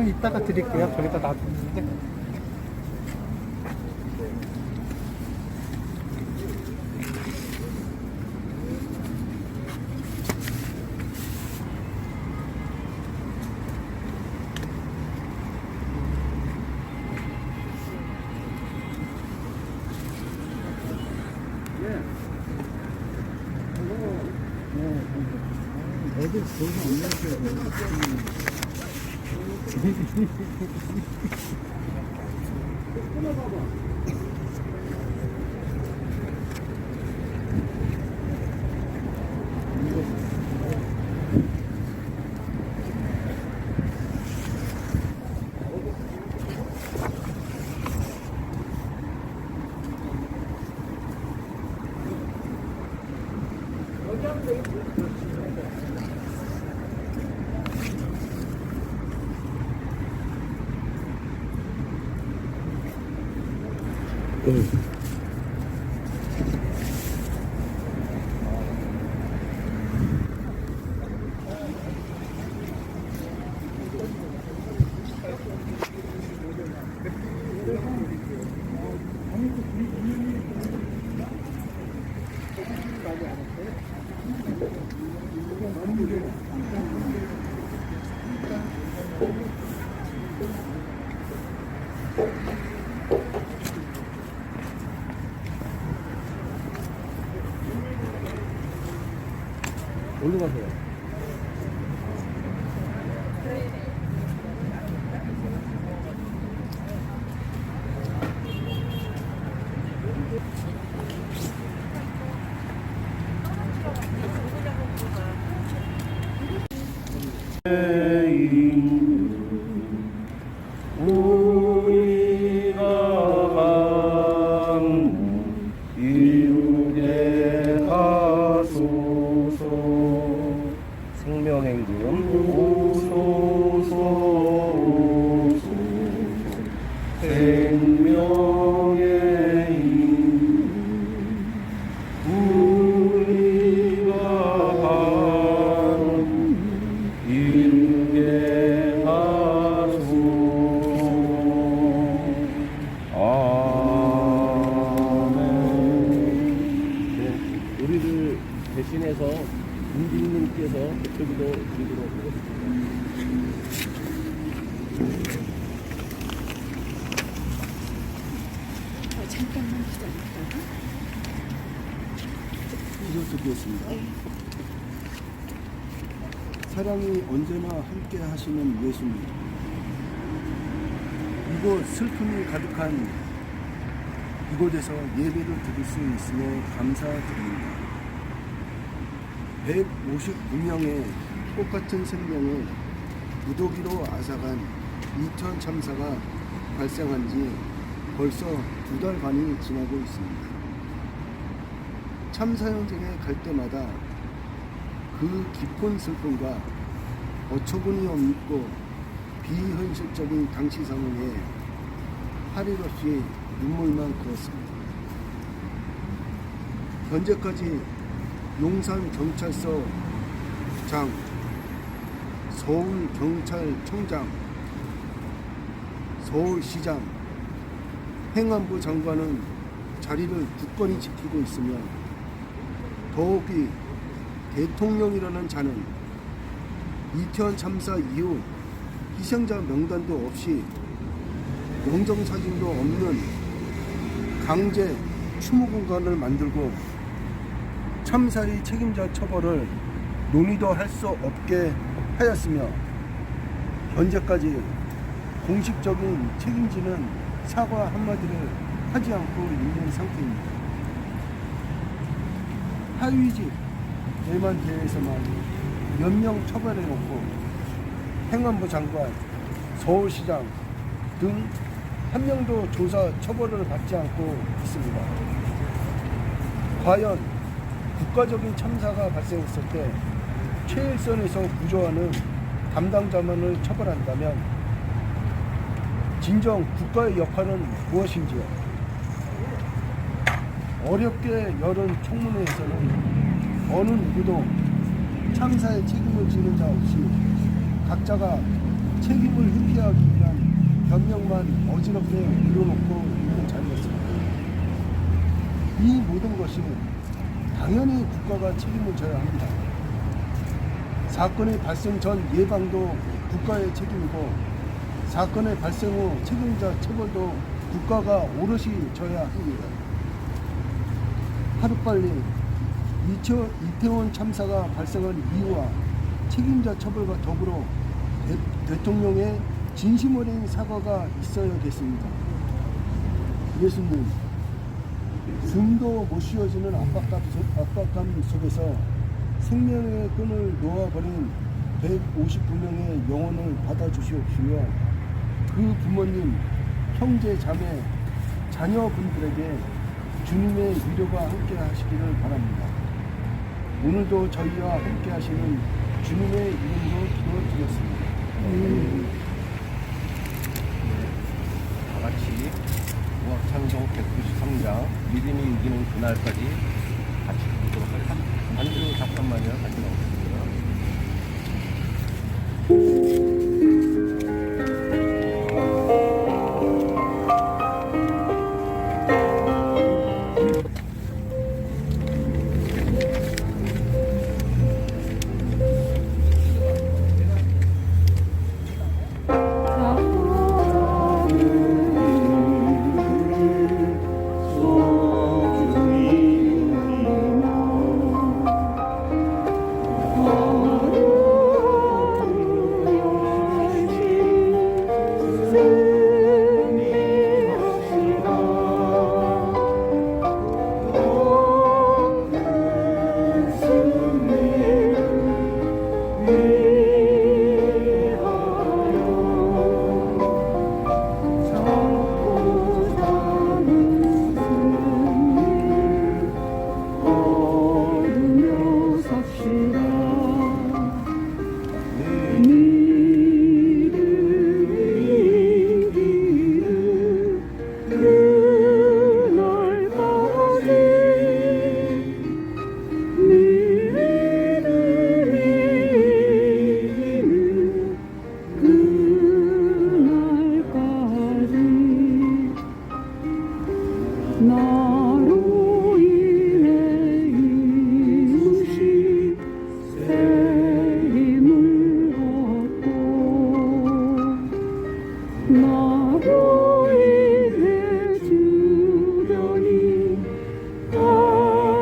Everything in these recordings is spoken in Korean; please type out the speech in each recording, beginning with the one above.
그러면 이따가 드릴게요. 저기다 놔뒀는데. 애들 돈이 없는 어디로 가세요? 우리가 간 이루게 하소서. 생명행금 오소서 오소서. 생명의 우리가 간 이루게 하소서. 우리를 대신해서 문진님께서 대표기도 드리도록 하겠습니다. 잠깐만 기다렸다가 이것 드리겠습니다. 사랑이 언제나 함께 하시는 예수님, 이곳 슬픔이 가득한 이곳에서 예배를 드릴 수 있음에 감사드립니다. 159명의 똑같은 생명을 무더기로 앗아간 2000 참사가 발생한 지 벌써 2달 반이 지나고 있습니다. 참사 현장에 갈 때마다 그 깊은 슬픔과 어처구니 없고 비현실적인 당시 상황에 할 일 없이 눈물만 그었습니다. 현재까지 용산경찰서장, 서울경찰청장, 서울시장, 행안부 장관은 자리를 굳건히 지키고 있으며 더욱이 대통령이라는 자는 이태원 참사 이후 희생자 명단도 없이 영정사진도 없는 강제 추모 공간을 만들고 참사의 책임자 처벌을 논의도 할 수 없게 하였으며 현재까지 공식적인 책임지는 사과 한마디를 하지 않고 있는 상태입니다. 하위직에만 대해서만 몇 명 처벌해놓고 행안부 장관, 서울시장 등 한 명도 조사 처벌을 받지 않고 있습니다. 과연 국가적인 참사가 발생했을 때 최일선에서 구조하는 담당자만을 처벌한다면 진정 국가의 역할은 무엇인지요? 어렵게 열은 청문회에서는 어느 누구도 참사의 책임을 지는 자 없이 각자가 책임을 회피하기 위한 변명만 어지럽게 밀어놓고 있는 자리였습니다. 이 모든 것이 당연히 국가가 책임을 져야 합니다. 사건의 발생 전 예방도 국가의 책임이고 사건의 발생 후 책임자 처벌도 국가가 오롯이 져야 합니다. 하루빨리 이태원 참사가 발생한 이유와 책임자 처벌과 더불어 대통령의 진심 어린 사과가 있어야겠습니다. 예수님, 숨도 못 쉬어지는 압박감 속에서 생명의 끈을 놓아버린 159명의 영혼을 받아주시옵시며 그 부모님, 형제, 자매, 자녀분들에게 주님의 위로가 함께 하시기를 바랍니다. 오늘도 저희와 함께 하시는 주님의 이름으로 기도드렸습니다. 다 같이 우악창정 193장 믿음이 이기는 그날까지 같이 부르도록 하겠습니다. 반주 잠깐만요. 같이 나오겠습니다. 나로 인해 이웃이 새 힘을 얻고 나로 인해 주변이 밝아지며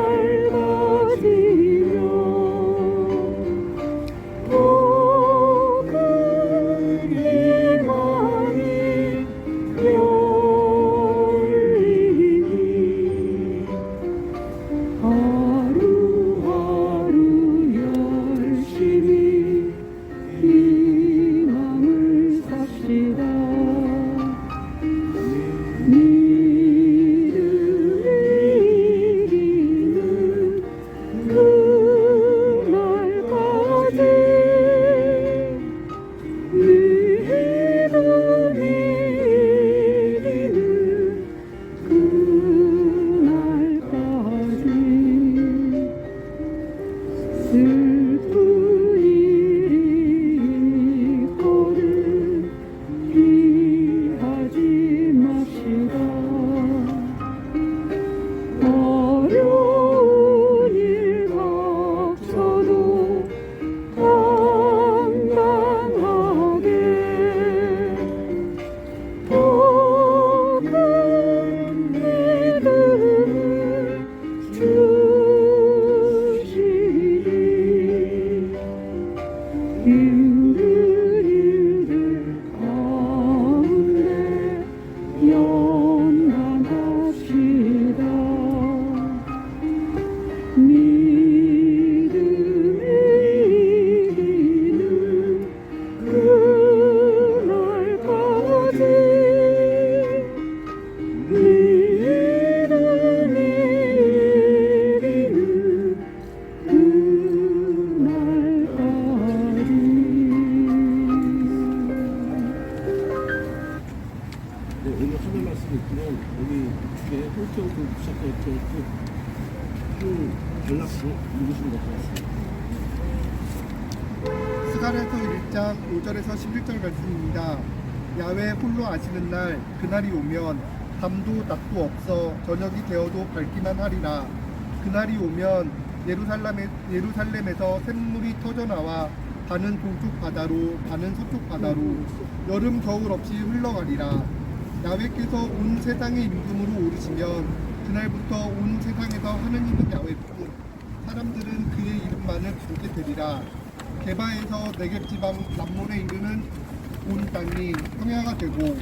더 큰 희망이 하루하루 열심히 희망을 삽시다. 믿음이 이기는 그날까지 믿음이 이기는 그날까지 슬픈 일이 있거든 피하지 맙시다. 어려운 일 닥쳐도 당당하게 더 큰 믿음을 주시리. 힘든 일들 가운데 연단합시다. 믿음이 이기는 그날까지 믿음이 이기는 그날까지. 네, 오늘 하는 말씀이 있고요. 여기 뒤에 홀태우고 부착해서 그 연락처 누구신 것 같습니다. 스가 스가랴서 1장 5절에서 11절 말씀입니다. 야외 홀로 아시는 날 그날이 오면 밤도 낮도 없어 저녁이 되어도 밝기만 하리라. 그날이 오면 예루살렘에서 샘물이 터져나와 반은 동쪽 바다로 반은 서쪽 바다로 여름 겨울 없이 흘러가리라. 야훼께서 온 세상의 임금으로 오르시면 그날부터 온 세상에서 하느님은 야훼뿐 사람들은 그의 이름만을 부르게 되리라. 게바에서 네겝 지방 남몰에 이르는 온 땅이 평야가 되고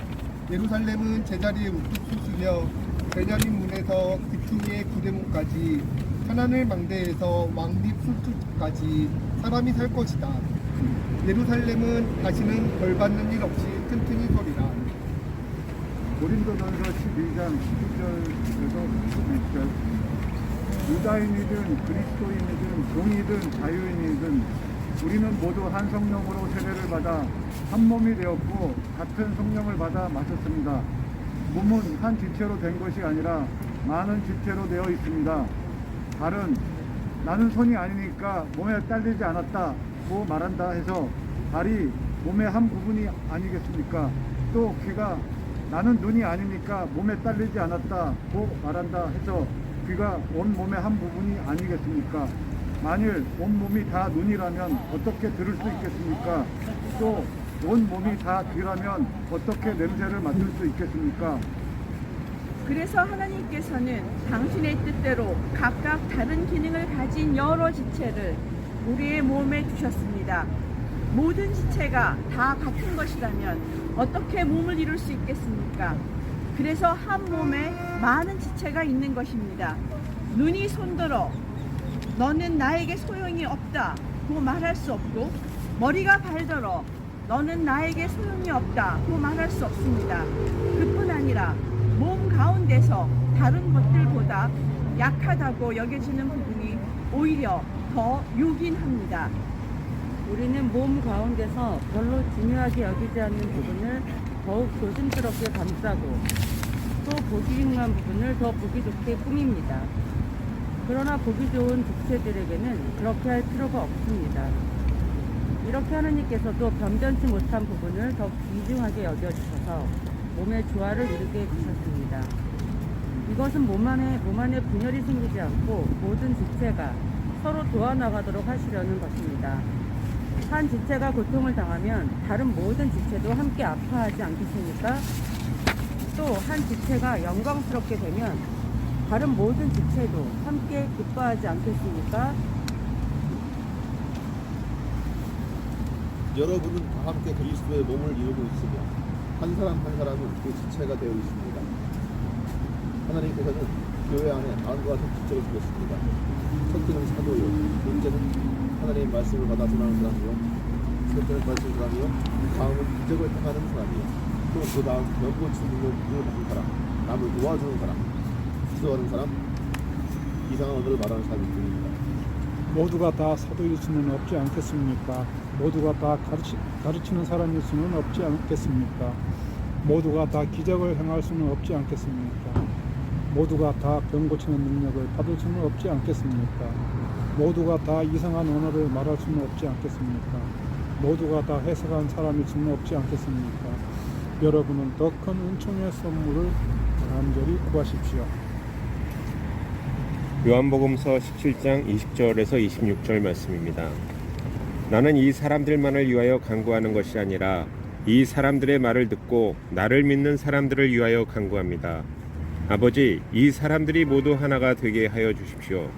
예루살렘은 제자리에 우뚝 솟으며 베냐민 문에서 기퉁이의 구대문까지 하나늘 망대에서 왕립 술집까지 사람이 살 것이다. 예루살렘은 다시는 벌 받는 일 없이 튼튼히 서리라. 고린도전서 12장 12절에서 11절 유다인이든 그리스도인이든 종이든 자유인이든 우리는 모두 한 성령으로 세례를 받아 한 몸이 되었고 같은 성령을 받아 마셨습니다. 몸은 한 지체로 된 것이 아니라 많은 지체로 되어 있습니다. 발은 나는 손이 아니니까 몸에 딸리지 않았다고 말한다 해서 발이 몸의 한 부분이 아니겠습니까? 또 귀가 나는 눈이 아니니까 몸에 딸리지 않았다고 말한다 해서 귀가 온 몸의 한 부분이 아니겠습니까? 만일 온 몸이 다 눈이라면 어떻게 들을 수 있겠습니까? 또 온 몸이 다 귀라면 어떻게 냄새를 맡을 수 있겠습니까? 그래서 하나님께서는 당신의 뜻대로 각각 다른 기능을 가진 여러 지체를 우리의 몸에 두셨습니다. 모든 지체가 다 같은 것이라면 어떻게 몸을 이룰 수 있겠습니까? 그래서 한 몸에 많은 지체가 있는 것입니다. 눈이 손들어 너는 나에게 소용이 없다고 말할 수 없고, 머리가 발들어 너는 나에게 소용이 없다고 말할 수 없습니다. 그뿐 아니라 몸 가운데서 다른 것들보다 약하다고 여겨지는 부분이 오히려 더 요긴합니다. 우리는 몸 가운데서 별로 중요하게 여기지 않는 부분을 더욱 조심스럽게 감싸고 또 보기 흉한 부분을 더 보기 좋게 꾸밉니다. 그러나 보기 좋은 지체들에게는 그렇게 할 필요가 없습니다. 이렇게 하느님께서도 변변치 못한 부분을 더 귀중하게 여겨주셔서 몸의 조화를 이루게 해주셨습니다. 이것은 몸 안에 분열이 생기지 않고 모든 지체가 서로 도와나가도록 하시려는 것입니다. 한 지체가 고통을 당하면 다른 모든 지체도 함께 아파하지 않겠습니까? 또 한 지체가 영광스럽게 되면 다른 모든 지체도 함께 기뻐하지 않겠습니까? 여러분은 다 함께 그리스도의 몸을 이루고 있으며 한 사람 한 사람은 그 지체가 되어 있습니다. 하나님께서는 교회 안에 다음과 같은 지체를 주셨습니다. 첫째는 사도요, 둘째는 하나님의 말씀을 받아 전하는 사람이요, 셋째는 말씀을 사람이요, 다음은 기적을 행하는 사람이요, 또 그 다음 병 고치는 능력을 받는 사람, 남을 도와주는 사람, 기도하는 사람, 이상한 언어를 말하는 사람이 뿐입니다. 모두가 다 사도일 수는 없지 않겠습니까? 모두가 다 가르치는 사람일 수는 없지 않겠습니까? 모두가 다 기적을 행할 수는 없지 않겠습니까? 모두가 다 병 고치는 능력을 받을 수는 없지 않겠습니까? 모두가 다 이상한 언어를 말할 수는 없지 않겠습니까? 모두가 다 해석한 사람일 수는 없지 않겠습니까? 여러분은 더 큰 은총의 선물을 간절히 구하십시오. 요한복음서 17장 20절에서 26절 말씀입니다. 나는 이 사람들만을 위하여 간구하는 것이 아니라 이 사람들의 말을 듣고 나를 믿는 사람들을 위하여 간구합니다. 아버지, 이 사람들이 모두 하나가 되게 하여 주십시오.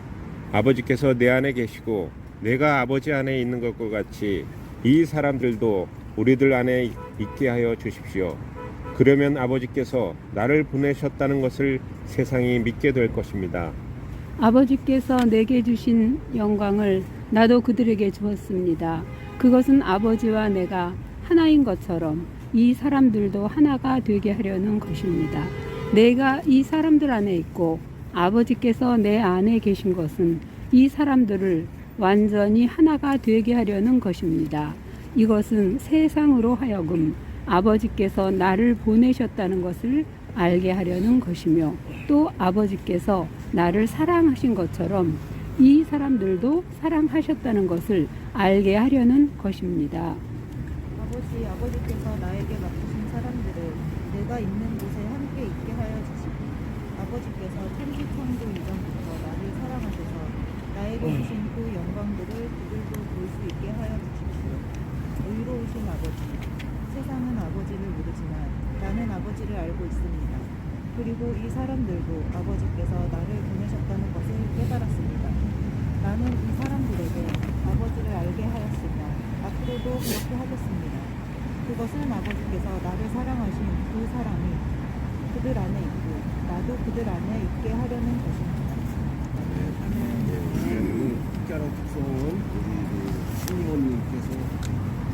아버지께서 내 안에 계시고 내가 아버지 안에 있는 것과 같이 이 사람들도 우리들 안에 있게 하여 주십시오. 그러면 아버지께서 나를 보내셨다는 것을 세상이 믿게 될 것입니다. 아버지께서 내게 주신 영광을 나도 그들에게 주었습니다. 그것은 아버지와 내가 하나인 것처럼 이 사람들도 하나가 되게 하려는 것입니다. 내가 이 사람들 안에 있고 아버지께서 내 안에 계신 것은 이 사람들을 완전히 하나가 되게 하려는 것입니다. 이것은 세상으로 하여금 아버지께서 나를 보내셨다는 것을 알게 하려는 것이며, 또 아버지께서 나를 사랑하신 것처럼 이 사람들도 사랑하셨다는 것을 알게 하려는 것입니다. 아버지께서 나에게 맡기신 사람들을 내가 있는 곳에 함께 있게 하여 주시고 아버지께서 천지 창조 이전부터 나를 사랑하셔서 나에게 주신 그 영광들을 그들도 볼 수 있게 하여 주십시오. 의로우신 아버지, 세상은 아버지를 모르지만 나는 아버지를 알고 있습니다. 그리고 이 사람들도 아버지께서 나를 보내셨다는 것을 깨달았습니다. 나는 이 사람들에게 아버지를 알게 하였으며 앞으로도 그렇게 하겠습니다. 그것은 아버지께서 나를 사랑하신 그 사랑이 그들 안에 있고 나도 그들 안에 있게 하려는 것입니다. 이 특별한 특성은 우리 신임원님께서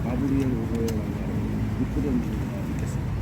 가브리엘 오고에 만나는 니코데모가 있겠습니다.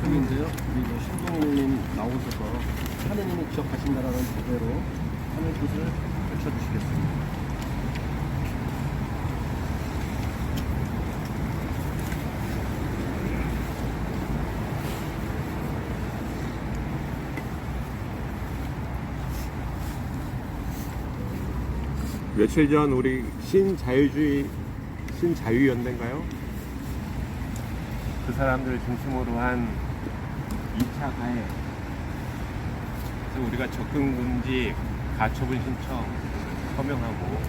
인데요. 우리 신동님 나오셔서 하느님이 기억하신다라는 그대로 하늘 뜻을 펼쳐주시겠습니다. 며칠 전 우리 신자유연대인가요? 그 사람들을 중심으로 한 2차 가해, 그래서 우리가 접근금지, 가처분 신청 서명하고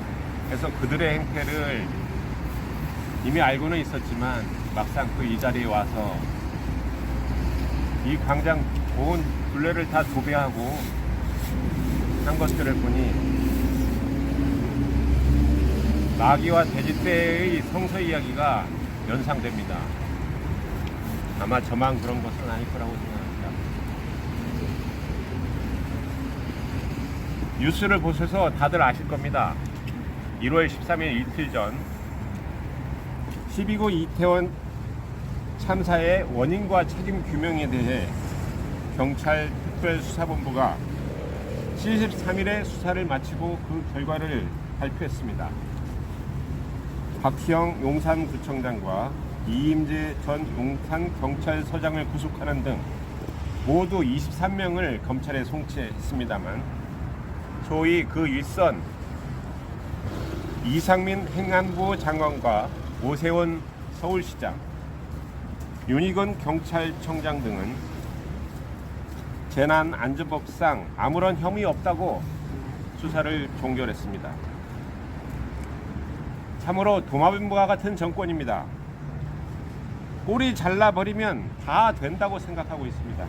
해서 그들의 행태를 이미 알고는 있었지만 막상 그 이 자리에 와서 이 광장 온 둘레를 다 도배하고 한 것들을 보니 마귀와 돼지 때의 성서 이야기가 연상됩니다. 아마 저만 그런 것은 아닐 거라고 생각합니다. 뉴스를 보셔서 다들 아실 겁니다. 1월 13일 이틀 전 12구 이태원 참사의 원인과 책임 규명에 대해 경찰 특별수사본부가 73일에 수사를 마치고 그 결과를 발표했습니다. 박희영 용산구청장과 이임재 전 용산경찰서장을 구속하는 등 모두 23명을 검찰에 송치했습니다만 소위 그 윗선 이상민 행안부 장관과 오세훈 서울시장, 윤희근 경찰청장 등은 재난안전법상 아무런 혐의 없다고 수사를 종결했습니다. 참으로 도마뱀과 같은 정권입니다. 꼬리 잘라버리면 다 된다고 생각하고 있습니다.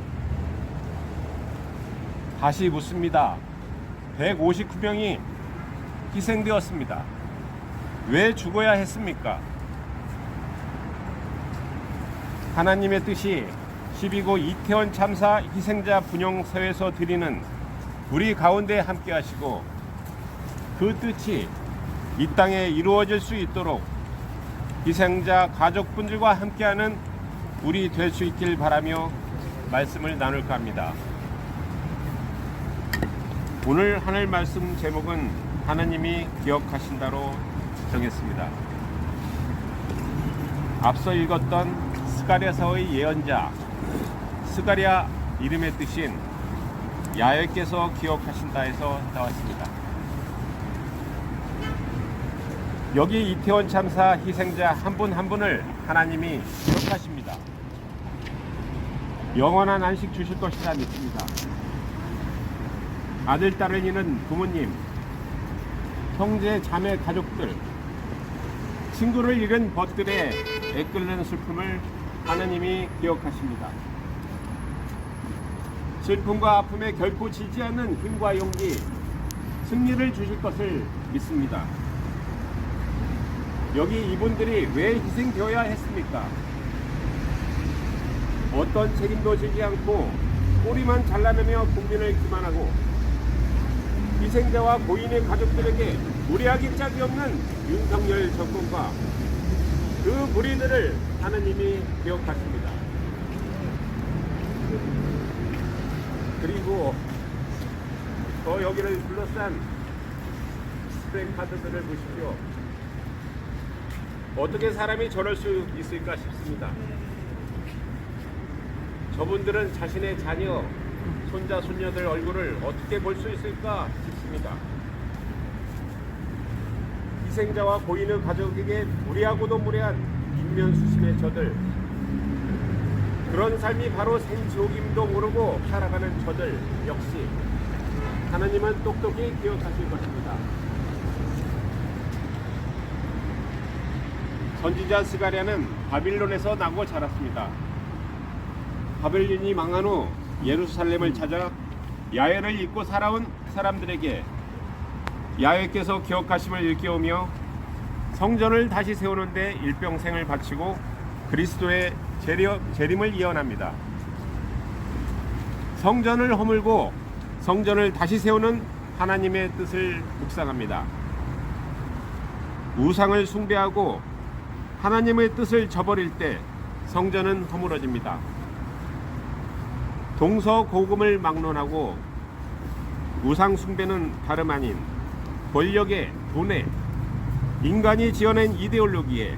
다시 묻습니다. 159명이 희생되었습니다. 왜 죽어야 했습니까? 하나님의 뜻이 12구 이태원 참사 희생자 분용서에서 드리는 우리 가운데 함께 하시고 그 뜻이 이 땅에 이루어질 수 있도록 희생자 가족분들과 함께하는 우리 될 수 있길 바라며 말씀을 나눌까 합니다. 오늘 하늘 말씀 제목은 하나님이 기억하신다로 정했습니다. 앞서 읽었던 스가랴서의 예언자 스가랴 이름의 뜻인 야훼께서 기억하신다에서 나왔습니다. 여기 이태원 참사 희생자 한 분 한 분을 하나님이 기억하십니다. 영원한 안식 주실 것이라 믿습니다. 아들, 딸을 잃은 부모님, 형제, 자매, 가족들, 친구를 잃은 벗들의 애끓는 슬픔을 하나님이 기억하십니다. 슬픔과 아픔에 결코 지지 않는 힘과 용기, 승리를 주실 것을 믿습니다. 여기 이분들이 왜 희생되어야 했습니까? 어떤 책임도 지지 않고 꼬리만 잘라내며 국민을 기만하고 희생자와 고인의 가족들에게 무례하기 짝이 없는 윤석열 정권과 그 무리들을 하나님이 기억하십니다. 그리고 저 여기를 둘러싼 스프레이카드들을 보십시오. 어떻게 사람이 저럴 수 있을까 싶습니다. 저분들은 자신의 자녀, 손자, 손녀들 얼굴을 어떻게 볼 수 있을까 싶습니다. 희생자와 고인의 가족에게 무례하고도 무례한 인면수심의 저들, 그런 삶이 바로 생지옥임도 모르고 살아가는 저들 역시 하나님은 똑똑히 기억하실 것입니다. 선지자 스가랴는 바빌론에서 나고 자랐습니다. 바벨론이 망한 후 예루살렘을 찾아 야훼를 잊고 살아온 사람들에게 야훼께서 기억하심을 일깨우며 성전을 다시 세우는 데 일평생을 바치고 그리스도의 재림을 예언합니다. 성전을 허물고 성전을 다시 세우는 하나님의 뜻을 묵상합니다. 우상을 숭배하고 하나님의 뜻을 저버릴 때 성전은 허물어집니다. 동서고금을 막론하고 우상 숭배는 다름 아닌 권력에, 돈에, 인간이 지어낸 이데올로기에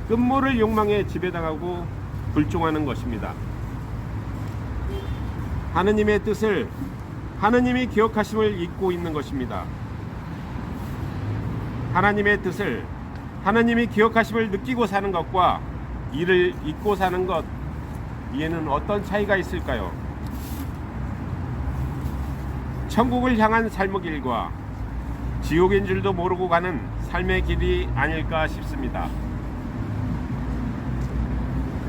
끝모를 욕망에 지배당하고 불종하는 것입니다. 하느님의 뜻을 하느님이 기억하심을 잊고 있는 것입니다. 하나님의 뜻을 하나님이 기억하심을 느끼고 사는 것과 이를 잊고 사는 것, 이에는 어떤 차이가 있을까요? 천국을 향한 삶의 길과 지옥인 줄도 모르고 가는 삶의 길이 아닐까 싶습니다.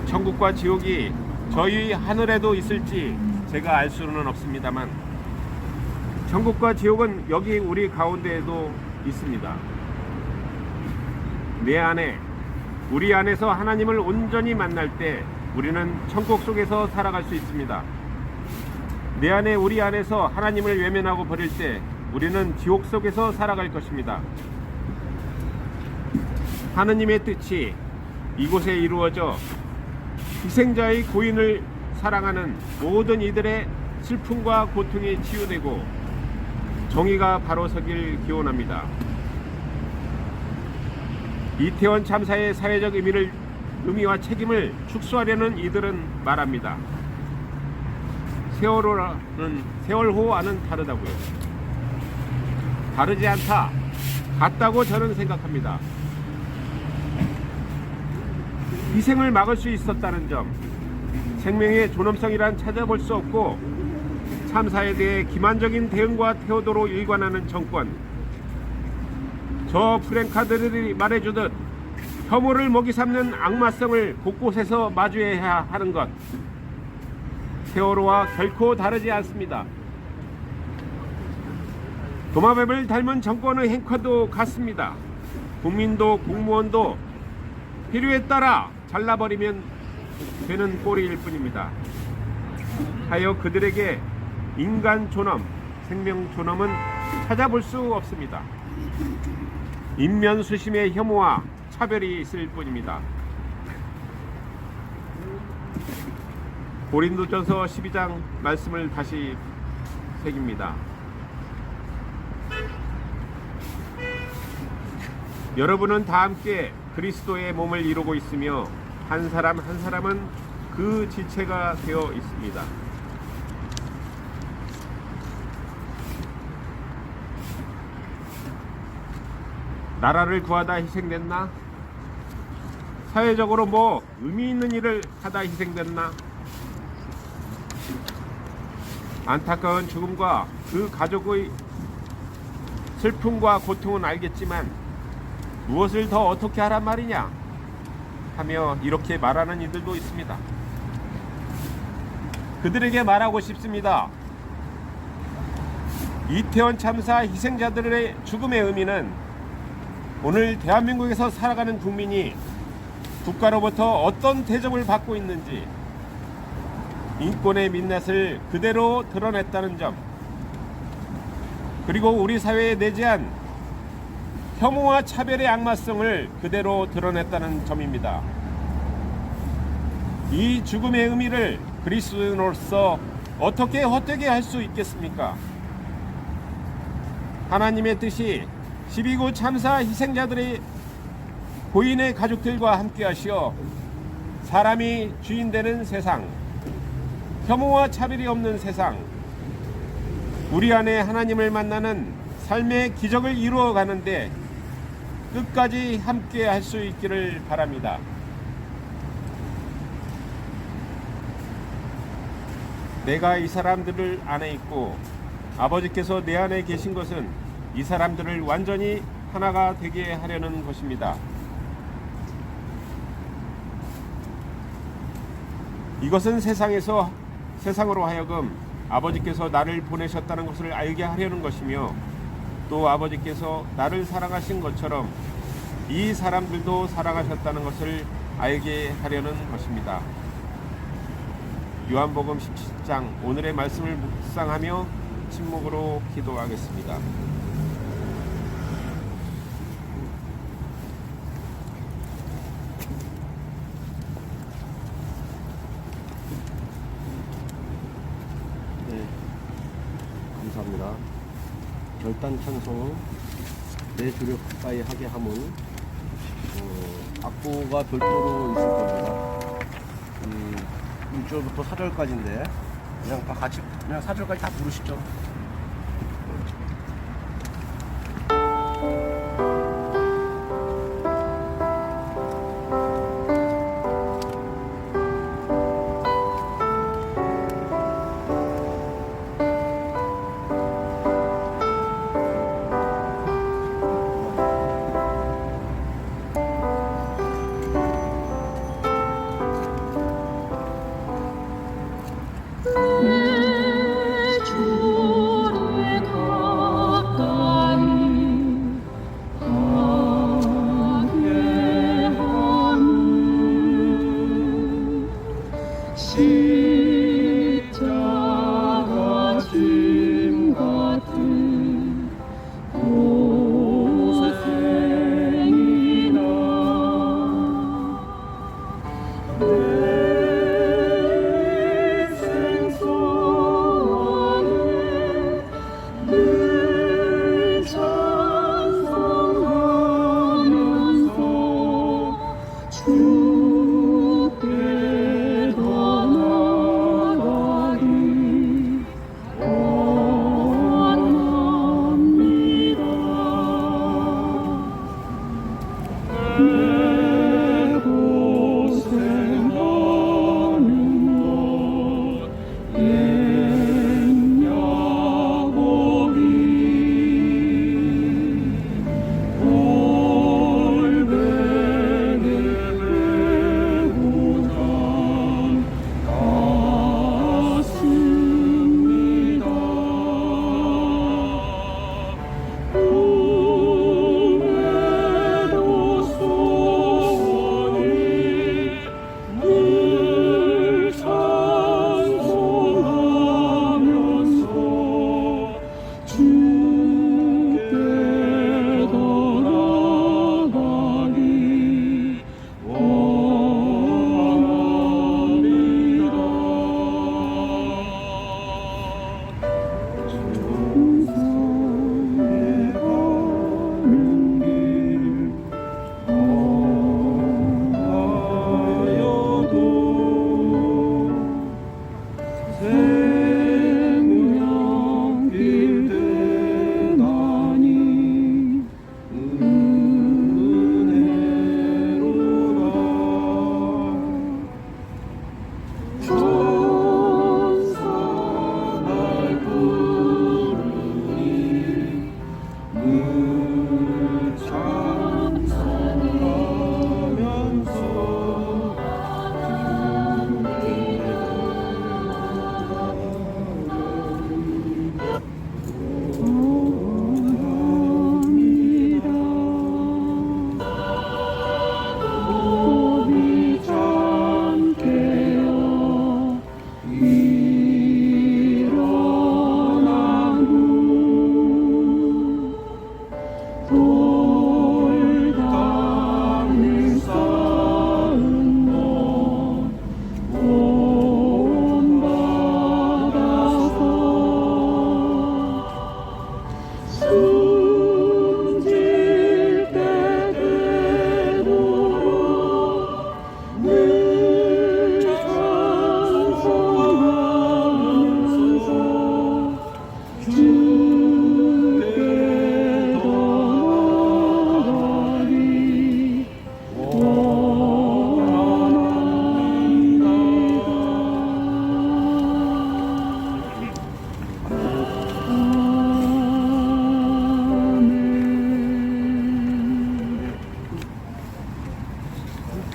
천국과 지옥이 저희 하늘에도 있을지 제가 알 수는 없습니다만 천국과 지옥은 여기 우리 가운데에도 있습니다. 내 안에, 우리 안에서 하나님을 온전히 만날 때 우리는 천국 속에서 살아갈 수 있습니다. 내 안에, 우리 안에서 하나님을 외면하고 버릴 때 우리는 지옥 속에서 살아갈 것입니다. 하느님의 뜻이 이곳에 이루어져 희생자의 고인을 사랑하는 모든 이들의 슬픔과 고통이 치유되고 정의가 바로 서길 기원합니다. 이태원 참사의 사회적 의미와 책임을 축소하려는 이들은 말합니다. 세월호와는 다르다고요. 다르지 않다, 같다고 저는 생각합니다. 희생을 막을 수 있었다는 점, 생명의 존엄성이란 찾아볼 수 없고 참사에 대해 기만적인 대응과 태도로 일관하는 정권, 저 프랭카드들이 말해주듯 혐오를 먹이 삼는 악마성을 곳곳에서 마주해야 하는 것, 세월호와 결코 다르지 않습니다. 도마뱀을 닮은 정권의 행과도 같습니다. 국민도 공무원도 필요에 따라 잘라버리면 되는 꼴일 뿐입니다. 하여 그들에게 인간 존엄, 생명 존엄은 찾아볼 수 없습니다. 인면수심의 혐오와 차별이 있을 뿐입니다. 고린도전서 12장 말씀을 다시 새깁니다. 여러분은 다 함께 그리스도의 몸을 이루고 있으며 한 사람 한 사람은 그 지체가 되어 있습니다. 나라를 구하다 희생됐나? 사회적으로 뭐 의미 있는 일을 하다 희생됐나? 안타까운 죽음과 그 가족의 슬픔과 고통은 알겠지만 무엇을 더 어떻게 하란 말이냐 하며 이렇게 말하는 이들도 있습니다. 그들에게 말하고 싶습니다. 이태원 참사 희생자들의 죽음의 의미는 오늘 대한민국에서 살아가는 국민이 국가로부터 어떤 대접을 받고 있는지 인권의 민낯을 그대로 드러냈다는 점, 그리고 우리 사회에 내재한 혐오와 차별의 악마성을 그대로 드러냈다는 점입니다. 이 죽음의 의미를 그리스도인으로서 어떻게 헛되게 할 수 있겠습니까? 하나님의 뜻이 12구 참사 희생자들의 고인의 가족들과 함께 하시어 사람이 주인 되는 세상, 혐오와 차별이 없는 세상, 우리 안에 하나님을 만나는 삶의 기적을 이루어 가는데 끝까지 함께 할 수 있기를 바랍니다. 내가 이 사람들을 안에 있고 아버지께서 내 안에 계신 것은 이 사람들을 완전히 하나가 되게 하려는 것입니다. 이것은 세상으로 하여금 아버지께서 나를 보내셨다는 것을 알게 하려는 것이며, 또 아버지께서 나를 사랑하신 것처럼 이 사람들도 사랑하셨다는 것을 알게 하려는 것입니다. 요한복음 17장 오늘의 말씀을 묵상하며 침묵으로 기도하겠습니다. 네, 감사합니다. 결단 찬송 내 주를 가까이 하게 함은 악보가 별도로 있을 겁니다. 1절부터 4절까지인데 그냥 다 같이 그냥 4절까지 다 부르시죠.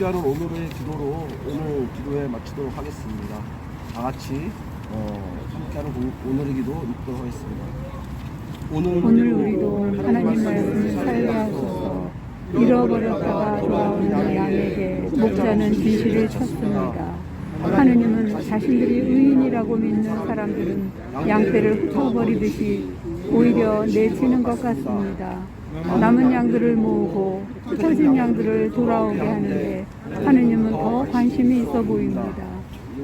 함께하는 오늘의 기도로 오늘 기도에 마치도록 하겠습니다. 다 같이 함께하는 오늘의 기도 읽도록 하겠습니다. 오늘 우리도 하나님 말씀을 살게 하소서. 잃어버렸다가 돌아오는 양에게 목자는 진실을 쳤습니다. 하느님은 자신들이 의인이라고 믿는 사람들은 양떼를 흩어버리듯이 오히려 내치는 것 같습니다. 남은 양들을 모으고 흩어진 양들을 돌아오게 하는데 하느님은 더 관심이 있어 보입니다.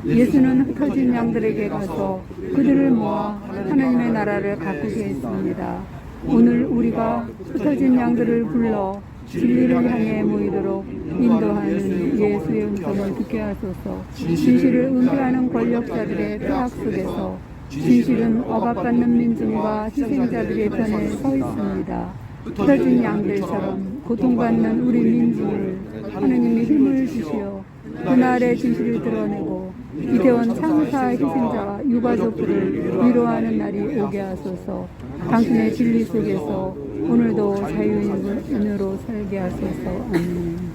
예수는 흩어진 양들에게 가서 그들을 모아 하나님의 나라를 가꾸게 했습니다. 오늘 우리가 흩어진 양들을 불러 진리를 향해 모이도록 인도하는 예수의 음성을 듣게 하소서. 진실을 은폐하는 권력자들의 폐악 속에서 진실은 억압받는 민중과 희생자들의 편에 서 있습니다. 흩어진 양들처럼 고통받는 우리 민중을 하느님이 힘을 주시어 그날의 진실을 드러내고 이태원 창사 희생자와 유가족들을 위로하는 날이 오게 하소서. 당신의 진리 속에서 오늘도 자유인으로 살게 하소서. 아멘.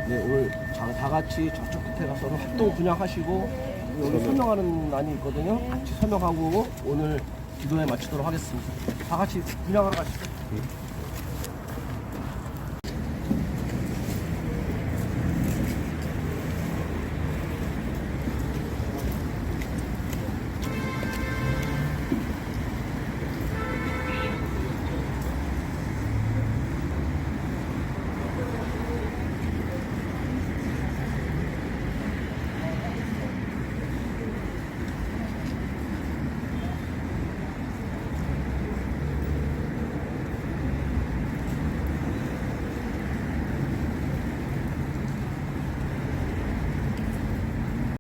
네, 오늘 다 같이 저쪽 끝에 가서 합동 분양하시고 여기 서명하는 난이 있거든요. 같이 서명하고 오늘 기도에 마치도록 하겠습니다. 다 같이 분양하러 가시죠.